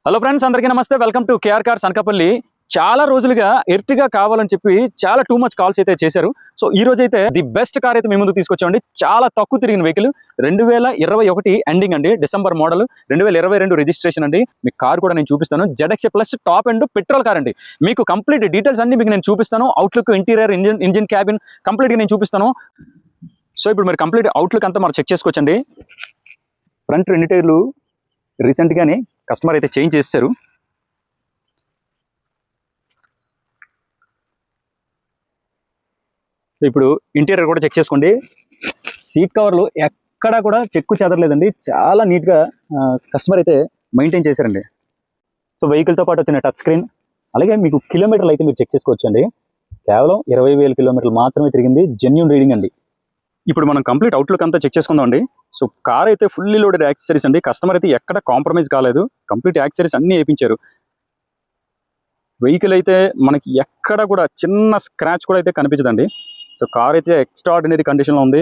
Hello friends, అందరికీ నమస్తే. Welcome to KR cars Anakapalli. చాలా రోజులుగా ఎర్టిగా కావాలని చెప్పి చాలా టూ మచ్ కాల్స్ అయితే చేశారు. సో ఈ రోజు అయితే ది బెస్ట్ కార్ అయితే మీ ముందుకు తీసుకొచ్చామండి. చాలా తక్కువ తిరిగిన వెహికల్, 2021 ఎండింగ్ అండి, డిసెంబర్ మోడల్, 2022 రిజిస్ట్రేషన్ అండి. మీకు కార్ కూడా నేను చూపిస్తాను. ZXA plus top and petrol car అండి. మీకు కంప్లీట్ డీటెయిల్స్ అన్ని మీకు నేను చూపిస్తాను. అవుట్లుక్, ఇంటీరియర్, ఇంజిన్ క్యాబిన్ కంప్లీట్గా నేను చూపిస్తాను. సో ఇప్పుడు మీరు కంప్లీట్ అవుట్లుక్ అంతా మనం చెక్ చేసుకోవచ్చండి. ఫ్రంట్ 2 టైర్లు రీసెంట్గానే కస్టమర్ అయితే చేంజ్ చేశారు. ఇప్పుడు ఇంటీరియర్ కూడా చెక్ చేసుకోండి. సీట్ కవర్లు ఎక్కడా కూడా చెక్కు చెదరలేదండి. చాలా నీట్గా కస్టమర్ అయితే మెయింటైన్ చేశారండి. సో వెహికల్తో పాటు వచ్చిన టచ్ స్క్రీన్, అలాగే మీకు కిలోమీటర్లు అయితే మీరు చెక్ చేసుకోవచ్చు అండి. కేవలం 20,000 కిలోమీటర్లు మాత్రమే తిరిగింది. జెన్యూన్ రీడింగ్ అండి. ఇప్పుడు మనం కంప్లీట్ అవుట్లుక్ అంతా చెక్ చేసుకుందాం అండి. సో కార్ అయితే ఫుల్లీ లోడెడ్ యాక్సెసరీస్ అండి. కస్టమర్ అయితే ఎక్కడ కాంప్రమైజ్ కాలేదు. కంప్లీట్ యాక్సెసరీస్ అన్నీ వేయించారు. వెహికల్ అయితే మనకి ఎక్కడ కూడా చిన్న స్క్రాచ్ కూడా అయితే కనిపించదండి. సో కార్ అయితే ఎక్స్ట్రాడినరీ కండిషన్లో ఉంది.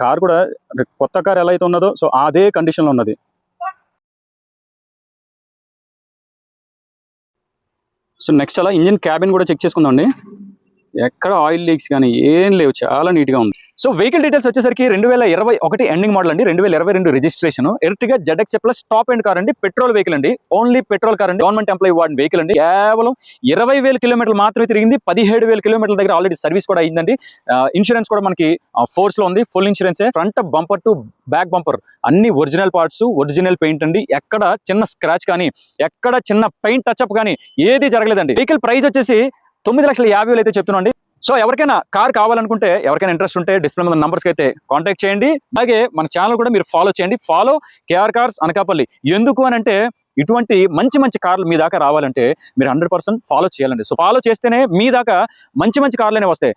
కార్ కూడా కొత్త కార్ ఎలా అయితే ఉన్నదో సో అదే కండిషన్లో ఉన్నది. సో నెక్స్ట్ అలా ఇంజిన్ క్యాబిన్ కూడా చెక్ చేసుకుందాం అండి. ఎక్కడ ఆయిల్ లీక్స్ కానీ ఏం లేవు, చాలా నీట్గా ఉంది. సో వెహికల్ డీటెయిల్స్ వచ్చేసరికి 2021 ఎండింగ్ మోడల్ అండి, 2022 registration, Ertiga ZXA plus top and car అండి. పెట్రోల్ వెహికల్ అండి, ఓన్లీ పెట్రోల్ కార్ అండి. గవర్నమెంట్ ఎంప్లాయీ వాడిన వెహికల్ అండి. కేవలం 20,000 కిలోమీటర్లు మాత్రమే తిరిగింది. 17,000 కిలోమీటర్ల దగ్గర ఆల్రెడీ సర్వీస్ కూడా అయిందండి. ఇన్సూరెన్స్ కూడా మనకి ఫోర్స్ లో ఉంది, full insurance. Front bumper to back bumper అన్ని ఒరిజినల్ పార్ట్స్, ఒరిజినల్ పెయింట్ అండి. ఎక్కడ చిన్న స్క్రాచ్ కానీ, ఎక్కడ చిన్న పెయింట్ టచ్అప్ కానీ ఏది జరగలేదండి. వెహికల్ ప్రైస్ వచ్చేసి 9,50,000 అయితే చెప్తున్నాండి. సో ఎవరికైనా కార్ కావాలనుకుంటే, ఎవరికైనా ఇంట్రెస్ట్ ఉంటే డిస్ప్లే మీద నంబర్స్కి అయితే కాంటాక్ట్ చేయండి. అలాగే మన ఛానల్ కూడా మీరు ఫాలో చేయండి. Follow KR cars Anakapalli. ఎందుకు అని అంటే ఇటువంటి మంచి మంచి కార్లు మీ దాకా రావాలంటే మీరు 100% ఫాలో చేయాలండి. సో ఫాలో చేస్తేనే మీ దాకా మంచి మంచి కార్లు అనేవి వస్తాయి.